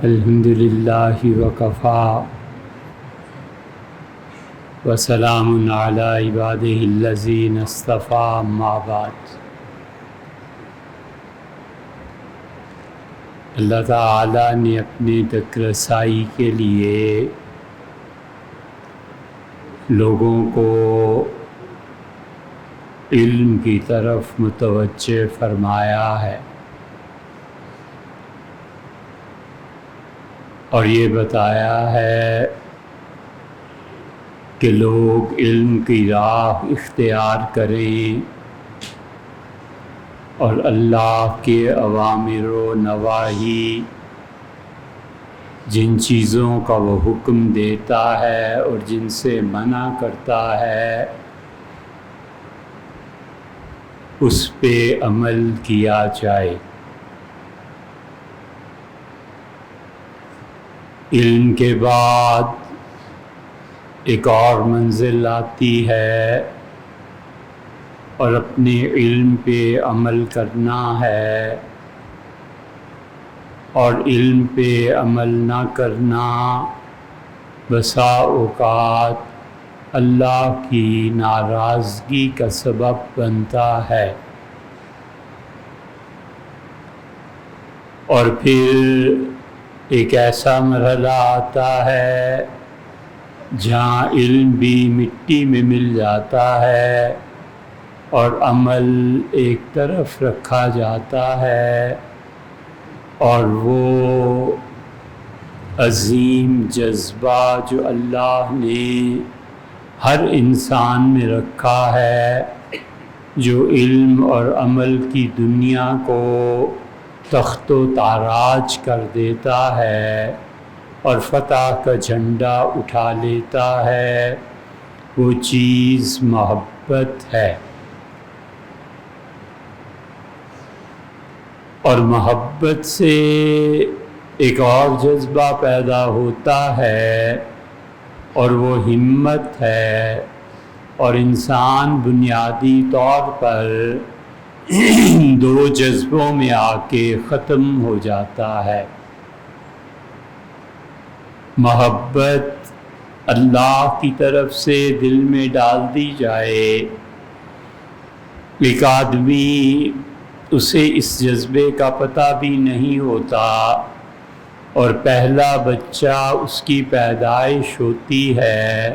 الحمد للہ وکفیٰ وسلام علی عبادہ الذین اصطفیٰ اما بعد۔ اللہ تعالیٰ نے اپنے تک رسائی کے لیے لوگوں کو علم کی طرف متوجہ فرمایا ہے، اور یہ بتایا ہے کہ لوگ علم کی راہ اختیار کریں اور اللہ کے اوامر و نواہی، جن چیزوں کا وہ حکم دیتا ہے اور جن سے منع کرتا ہے، اس پہ عمل کیا جائے۔ علم کے بعد ایک اور منزل آتی ہے، اور اپنے علم پہ عمل کرنا ہے، اور علم پہ عمل نہ کرنا بسا اوقات اللہ کی ناراضگی کا سبب بنتا ہے۔ اور پھر ایک ایسا مرحلہ آتا ہے جہاں علم بھی مٹی میں مل جاتا ہے اور عمل ایک طرف رکھا جاتا ہے، اور وہ عظیم جذبہ جو اللہ نے ہر انسان میں رکھا ہے، جو علم اور عمل کی دنیا کو تخت و تاراج کر دیتا ہے اور فتح کا جھنڈا اٹھا لیتا ہے، وہ چیز محبت ہے۔ اور محبت سے ایک اور جذبہ پیدا ہوتا ہے، اور وہ ہمت ہے، اور انسان بنیادی طور پر دو جذبوں میں آ کے ختم ہو جاتا ہے۔ محبت اللہ کی طرف سے دل میں ڈال دی جائے، ایک آدمی اسے اس جذبے کا پتہ بھی نہیں ہوتا، اور پہلا بچہ اس کی پیدائش ہوتی ہے،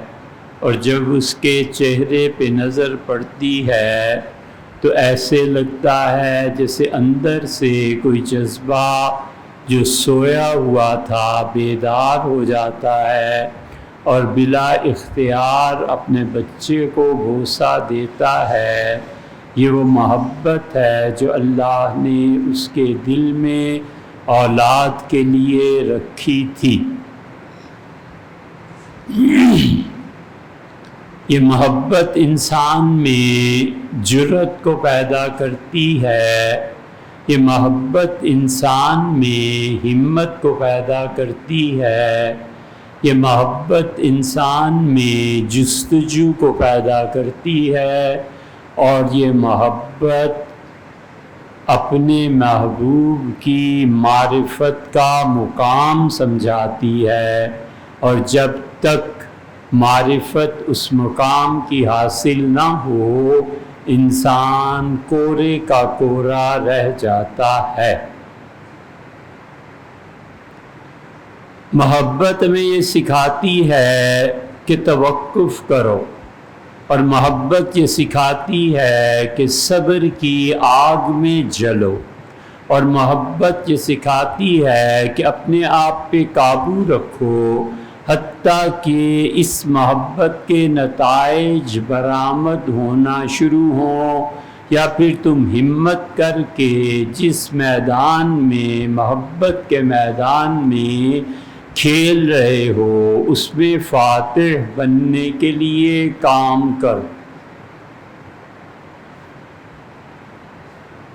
اور جب اس کے چہرے پہ نظر پڑتی ہے تو ایسے لگتا ہے جیسے اندر سے کوئی جذبہ جو سویا ہوا تھا بیدار ہو جاتا ہے، اور بلا اختیار اپنے بچے کو بوسہ دیتا ہے۔ یہ وہ محبت ہے جو اللہ نے اس کے دل میں اولاد کے لیے رکھی تھی۔ یہ محبت انسان میں جرأت کو پیدا کرتی ہے، یہ محبت انسان میں ہمت کو پیدا کرتی ہے، یہ محبت انسان میں جستجو کو پیدا کرتی ہے، اور یہ محبت اپنے محبوب کی معرفت کا مقام سمجھاتی ہے، اور جب تک معرفت اس مقام کی حاصل نہ ہو، انسان کورے کا کورا رہ جاتا ہے۔ محبت میں یہ سکھاتی ہے کہ توقف کرو، اور محبت یہ سکھاتی ہے کہ صبر کی آگ میں جلو، اور محبت یہ سکھاتی ہے کہ اپنے آپ پہ قابو رکھو، حتیٰ کہ اس محبت کے نتائج برآمد ہونا شروع ہوں، یا پھر تم ہمت کر کے جس میدان میں محبت کے میدان میں کھیل رہے ہو اس میں فاتح بننے کے لیے کام کرو۔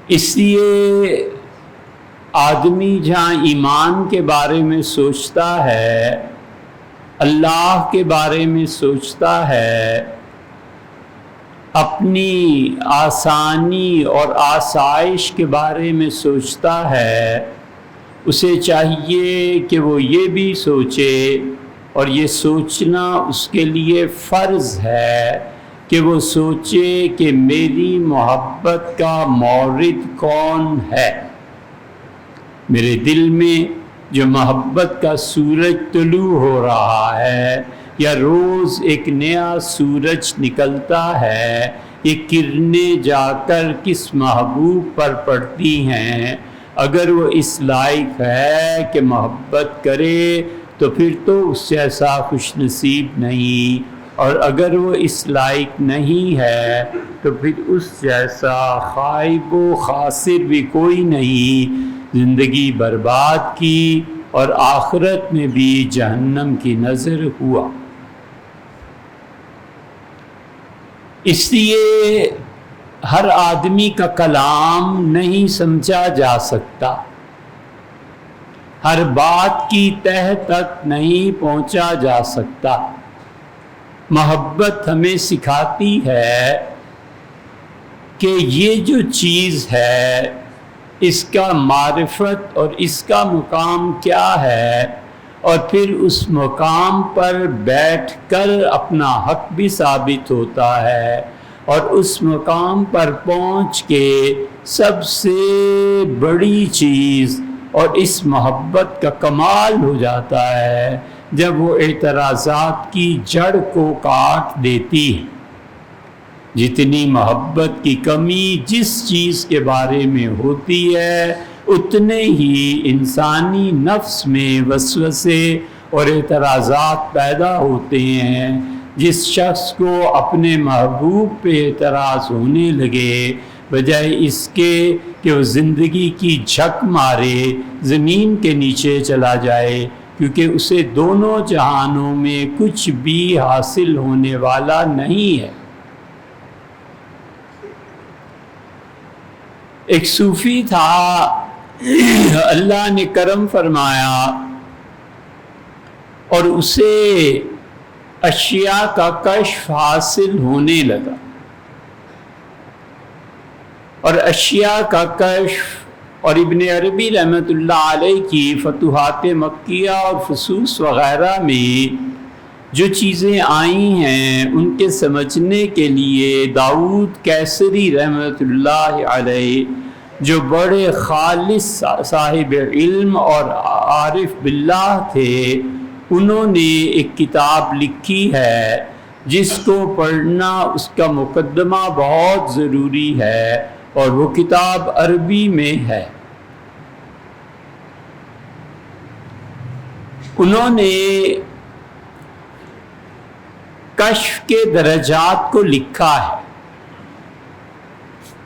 اس لیے آدمی جہاں ایمان کے بارے میں سوچتا ہے، اللہ کے بارے میں سوچتا ہے، اپنی آسانی اور آسائش کے بارے میں سوچتا ہے، اسے چاہیے کہ وہ یہ بھی سوچے، اور یہ سوچنا اس کے لیے فرض ہے کہ وہ سوچے کہ میری محبت کا مورد کون ہے۔ میرے دل میں جو محبت کا سورج طلوع ہو رہا ہے، یا روز ایک نیا سورج نکلتا ہے، یہ کرنیں جا کر کس محبوب پر پڑتی ہیں، اگر وہ اس لائق ہے کہ محبت کرے تو پھر تو اس جیسا خوش نصیب نہیں، اور اگر وہ اس لائق نہیں ہے تو پھر اس جیسا خائب و خاسر بھی کوئی نہیں۔ زندگی برباد کی اور آخرت میں بھی جہنم کی نظر ہوا۔ اس لیے ہر آدمی کا کلام نہیں سمجھا جا سکتا، ہر بات کی تہ تک نہیں پہنچا جا سکتا۔ محبت ہمیں سکھاتی ہے کہ یہ جو چیز ہے اس کا معرفت اور اس کا مقام کیا ہے، اور پھر اس مقام پر بیٹھ کر اپنا حق بھی ثابت ہوتا ہے، اور اس مقام پر پہنچ کے سب سے بڑی چیز اور اس محبت کا کمال ہو جاتا ہے جب وہ اعتراضات کی جڑ کو کاٹ دیتی ہے۔ جتنی محبت کی کمی جس چیز کے بارے میں ہوتی ہے، اتنے ہی انسانی نفس میں وسوسے اور اعتراضات پیدا ہوتے ہیں۔ جس شخص کو اپنے محبوب پہ اعتراض ہونے لگے، بجائے اس کے کہ وہ زندگی کی جھک مارے، زمین کے نیچے چلا جائے، کیونکہ اسے دونوں جہانوں میں کچھ بھی حاصل ہونے والا نہیں ہے۔ ایک صوفی تھا، اللہ نے کرم فرمایا اور اسے اشیاء کا کشف حاصل ہونے لگا، اور اشیاء کا کشف اور ابن عربی رحمۃ اللہ علیہ کی فتوحات مکیہ اور فصوص وغیرہ میں جو چیزیں آئی ہیں ان کے سمجھنے کے لیے داؤد کیسری رحمۃ اللہ علیہ، جو بڑے خالص صاحب علم اور عارف باللہ تھے، انہوں نے ایک کتاب لکھی ہے جس کو پڑھنا اس کا مقدمہ بہت ضروری ہے، اور وہ کتاب عربی میں ہے۔ انہوں نے کشف کے درجات کو لکھا ہے،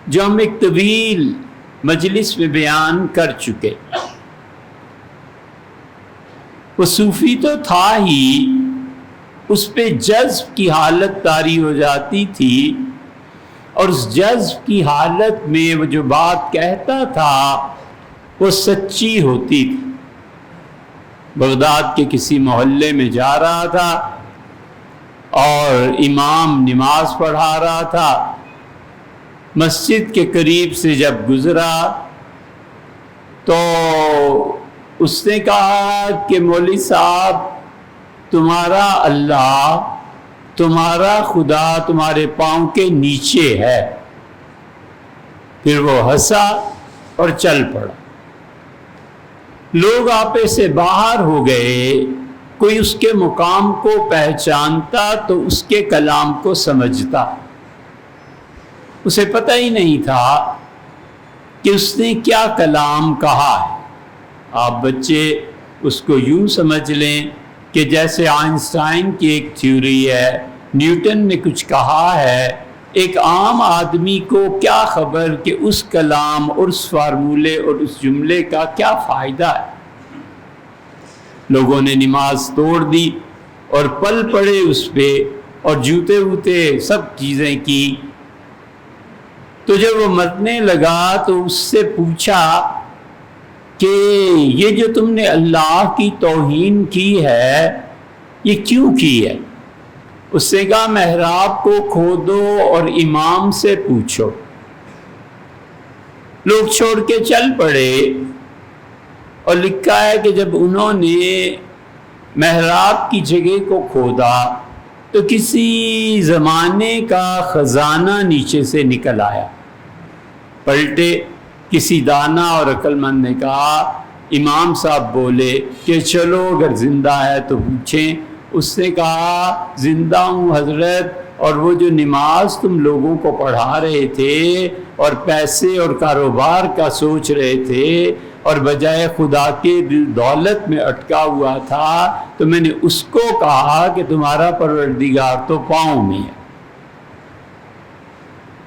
جو ہم ایک طویل مجلس میں بیان کر چکے۔ وہ صوفی تو تھا ہی، اس پہ جذب کی حالت طاری ہو جاتی تھی، اور اس جذب کی حالت میں وہ جو بات کہتا تھا وہ سچی ہوتی تھی۔ بغداد کے کسی محلے میں جا رہا تھا اور امام نماز پڑھا رہا تھا، مسجد کے قریب سے جب گزرا تو اس نے کہا کہ مولوی صاحب، تمہارا اللہ، تمہارا خدا تمہارے پاؤں کے نیچے ہے۔ پھر وہ ہنسا اور چل پڑا۔ لوگ آپے سے باہر ہو گئے، کوئی اس کے مقام کو پہچانتا تو اس کے کلام کو سمجھتا، اسے پتہ ہی نہیں تھا کہ اس نے کیا کلام کہا ہے۔ آپ بچے اس کو یوں سمجھ لیں کہ جیسے آئنسٹائن کی ایک تھیوری ہے، نیوٹن نے کچھ کہا ہے، ایک عام آدمی کو کیا خبر کہ اس کلام اور اس فارمولے اور اس جملے کا کیا فائدہ ہے۔ لوگوں نے نماز توڑ دی اور پل پڑے اس پہ، اور جوتے ووتے سب چیزیں کی۔ تو جب وہ مرنے لگا تو اس سے پوچھا کہ یہ جو تم نے اللہ کی توہین کی ہے یہ کیوں کی ہے؟ اس نے کہا محراب کو کھودو اور امام سے پوچھو۔ لوگ چھوڑ کے چل پڑے، اور لکھا ہے کہ جب انہوں نے محراب کی جگہ کو کھودا تو کسی زمانے کا خزانہ نیچے سے نکل آیا۔ پلٹے، کسی دانا اور عقل مند نے کہا، امام صاحب بولے کہ چلو اگر زندہ ہے تو پوچھیں۔ اس نے کہا زندہ ہوں حضرت، اور وہ جو نماز تم لوگوں کو پڑھا رہے تھے اور پیسے اور کاروبار کا سوچ رہے تھے اور بجائے خدا کے دل دولت میں اٹکا ہوا تھا، تو میں نے اس کو کہا کہ تمہارا پروردگار تو پاؤں میں ہے۔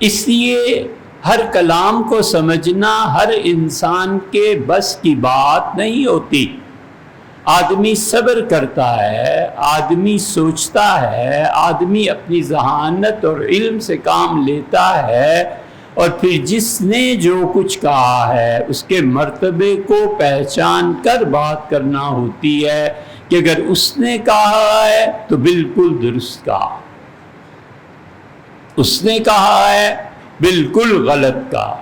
اس لیے ہر کلام کو سمجھنا ہر انسان کے بس کی بات نہیں ہوتی۔ آدمی صبر کرتا ہے، آدمی سوچتا ہے، آدمی اپنی ذہانت اور علم سے کام لیتا ہے، اور پھر جس نے جو کچھ کہا ہے اس کے مرتبے کو پہچان کر بات کرنا ہوتی ہے کہ اگر اس نے کہا ہے تو بالکل درست کہا، اس نے کہا ہے بالکل غلط کہا۔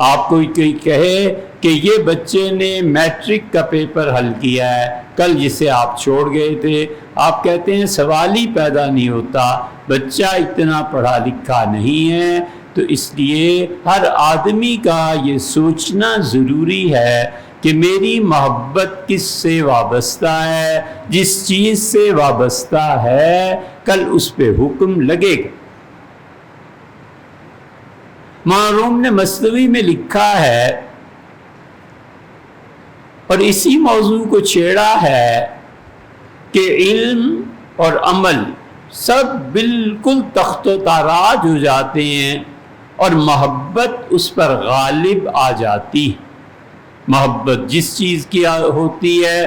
آپ کو کوئی کہے کہ یہ بچے نے میٹرک کا پیپر حل کیا ہے کل جسے آپ چھوڑ گئے تھے، آپ کہتے ہیں سوال ہی پیدا نہیں ہوتا، بچہ اتنا پڑھا لکھا نہیں ہے۔ تو اس لیے ہر آدمی کا یہ سوچنا ضروری ہے کہ میری محبت کس سے وابستہ ہے، جس چیز سے وابستہ ہے کل اس پہ حکم لگے گا۔ معروم نے مثنوی میں لکھا ہے اور اسی موضوع کو چھیڑا ہے کہ علم اور عمل سب بالکل تخت و تاراج ہو جاتے ہیں اور محبت اس پر غالب آ جاتی ہے۔ محبت جس چیز کی ہوتی ہے،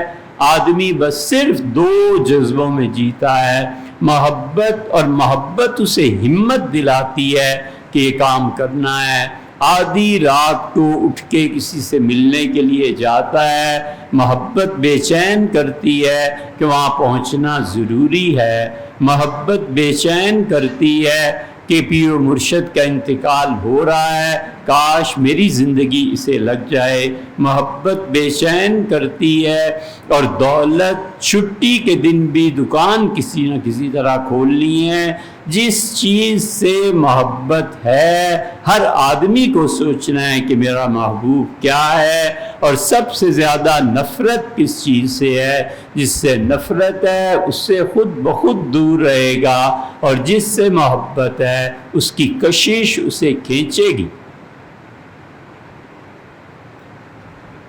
آدمی بس صرف دو جذبوں میں جیتا ہے، محبت، اور محبت اسے ہمت دلاتی ہے کہ یہ کام کرنا ہے۔ آدھی رات کو اٹھ کے کسی سے ملنے کے لیے جاتا ہے، محبت بے چین کرتی ہے کہ وہاں پہنچنا ضروری ہے، محبت بے چین کرتی ہے کہ پیر و مرشد کا انتقال ہو رہا ہے، کاش میری زندگی اسے لگ جائے، محبت بے چین کرتی ہے، اور دولت چھٹی کے دن بھی دکان کسی نہ کسی طرح کھولنی ہے۔ جس چیز سے محبت ہے ہر آدمی کو سوچنا ہے کہ میرا محبوب کیا ہے، اور سب سے زیادہ نفرت کس چیز سے ہے؟ جس سے نفرت ہے اس سے خود بخود دور رہے گا، اور جس سے محبت ہے اس کی کشش اسے کھینچے گی۔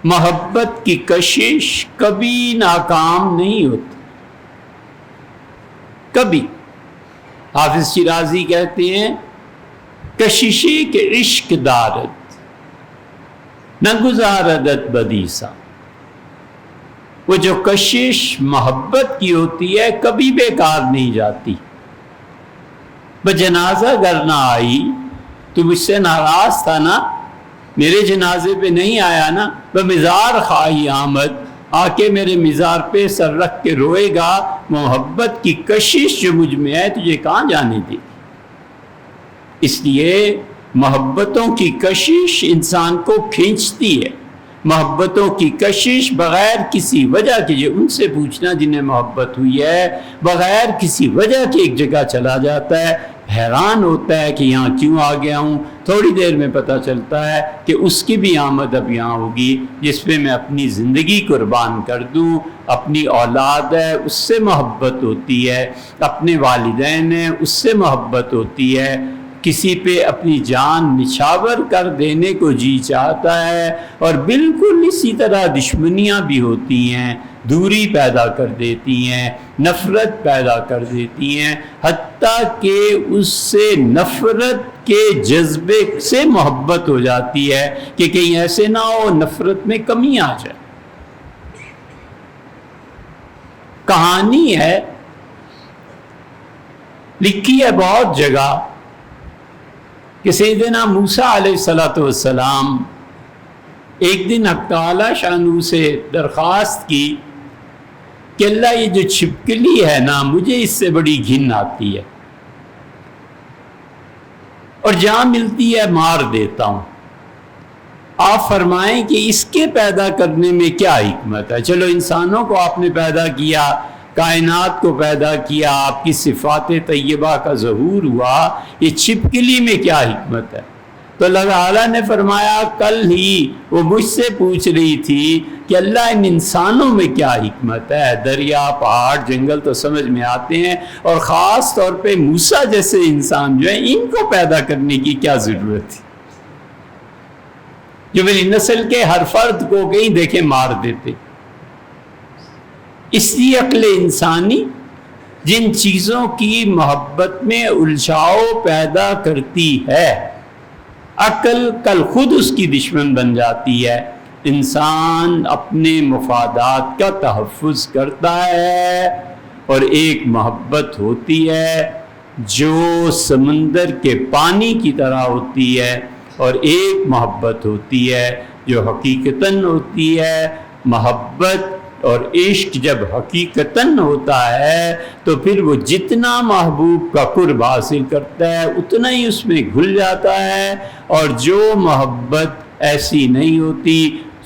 محبت کی کشش کبھی ناکام نہیں ہوتی، کبھی۔ حافظ شیرازی کہتے ہیں کششی کے عشق دارد نہ گزاردت بدیسا۔ وہ جو کشش محبت کی ہوتی ہے کبھی بیکار نہیں جاتی۔ بجنازہ گر نہ آئی، تو مجھ سے ناراض تھا نا، میرے جنازے پہ نہیں آیا نا، بمزار خواہی آمد، آ کے میرے مزار پہ سر رکھ کے روئے گا، محبت کی کشش جو مجھ میں ہے تجھے کہاں جانے دی۔ اس لیے محبتوں کی کشش انسان کو کھینچتی ہے، محبتوں کی کشش بغیر کسی وجہ کے، جو ان سے پوچھنا جنہیں محبت ہوئی ہے، بغیر کسی وجہ کے ایک جگہ چلا جاتا ہے، حیران ہوتا ہے کہ یہاں کیوں آ گیا ہوں، تھوڑی دیر میں پتہ چلتا ہے کہ اس کی بھی آمد اب یہاں ہوگی جس پہ میں اپنی زندگی قربان کر دوں۔ اپنی اولاد ہے اس سے محبت ہوتی ہے، اپنے والدین ہیں اس سے محبت ہوتی ہے، کسی پہ اپنی جان نچھاور کر دینے کو جی چاہتا ہے، اور بالکل اسی طرح دشمنیاں بھی ہوتی ہیں، دوری پیدا کر دیتی ہیں، نفرت پیدا کر دیتی ہیں، حتیٰ کہ اس سے نفرت کے جذبے سے محبت ہو جاتی ہے کہ کہیں ایسے نہ ہو نفرت میں کمی آ جائے۔ کہانی ہے، لکھی ہے بہت جگہ، کہ سیدنا موسیٰ علیہ السلام ایک دن حق تعالی شانہ سے درخواست کی کہ اللہ یہ جو چھپکلی ہے نا مجھے اس سے بڑی گھن آتی ہے، اور جہاں ملتی ہے مار دیتا ہوں۔ آپ فرمائیں کہ اس کے پیدا کرنے میں کیا حکمت ہے؟ چلو انسانوں کو آپ نے پیدا کیا، کائنات کو پیدا کیا، آپ کی صفات طیبہ کا ظہور ہوا، یہ چھپکلی میں کیا حکمت ہے؟ تو اللہ تعالیٰ نے فرمایا کل ہی وہ مجھ سے پوچھ رہی تھی کہ اللہ ان انسانوں میں کیا حکمت ہے؟ دریا، پہاڑ، جنگل تو سمجھ میں آتے ہیں، اور خاص طور پہ موسیٰ جیسے انسان جو ہیں ان کو پیدا کرنے کی کیا ضرورت تھی جو میری نسل کے ہر فرد کو کہیں دیکھے مار دیتے؟ اس لیے عقل انسانی جن چیزوں کی محبت میں الجھاؤ پیدا کرتی ہے، عقل کل خود اس کی دشمن بن جاتی ہے۔ انسان اپنے مفادات کا تحفظ کرتا ہے، اور ایک محبت ہوتی ہے جو سمندر کے پانی کی طرح ہوتی ہے، اور ایک محبت ہوتی ہے جو حقیقتاً ہوتی ہے۔ محبت اور عشق جب حقیقتاً ہوتا ہے تو پھر وہ جتنا محبوب کا قرب حاصل کرتا ہے اتنا ہی اس میں گھل جاتا ہے، اور جو محبت ایسی نہیں ہوتی،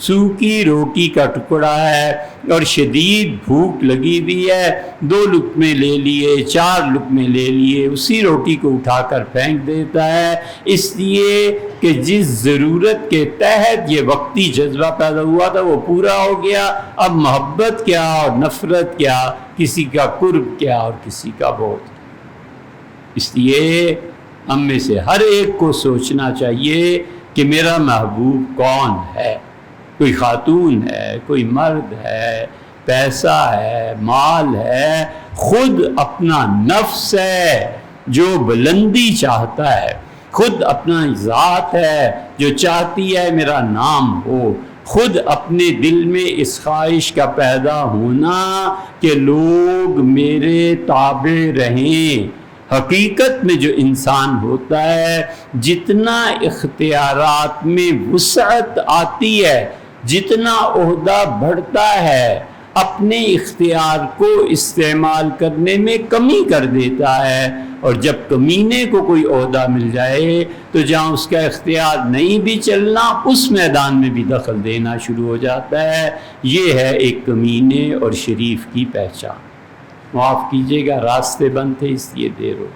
سوکھی روٹی کا ٹکڑا ہے اور شدید بھوک لگی ہوئی ہے، 2 لقمے لے لیے، 4 لقمے لے لیے، اسی روٹی کو اٹھا کر پھینک دیتا ہے، اس لیے کہ جس ضرورت کے تحت یہ وقتی جذبہ پیدا ہوا تھا وہ پورا ہو گیا۔ اب محبت کیا اور نفرت کیا، کسی کا قرب کیا اور کسی کا بغض۔ اس لیے ہم میں سے ہر ایک کو سوچنا چاہیے کہ میرا محبوب کون ہے۔ کوئی خاتون ہے، کوئی مرد ہے، پیسہ ہے، مال ہے، خود اپنا نفس ہے جو بلندی چاہتا ہے، خود اپنا ذات ہے جو چاہتی ہے میرا نام ہو، خود اپنے دل میں اس خواہش کا پیدا ہونا کہ لوگ میرے تابع رہیں۔ حقیقت میں جو انسان ہوتا ہے، جتنا اختیارات میں وسعت آتی ہے، جتنا عہدہ بڑھتا ہے، اپنے اختیار کو استعمال کرنے میں کمی کر دیتا ہے، اور جب کمینے کو کوئی عہدہ مل جائے تو جہاں اس کا اختیار نہیں بھی چلنا، اس میدان میں بھی دخل دینا شروع ہو جاتا ہے۔ یہ ہے ایک کمینے اور شریف کی پہچان۔ معاف کیجیے گا، راستے بند تھے اس لیے دیر ہو۔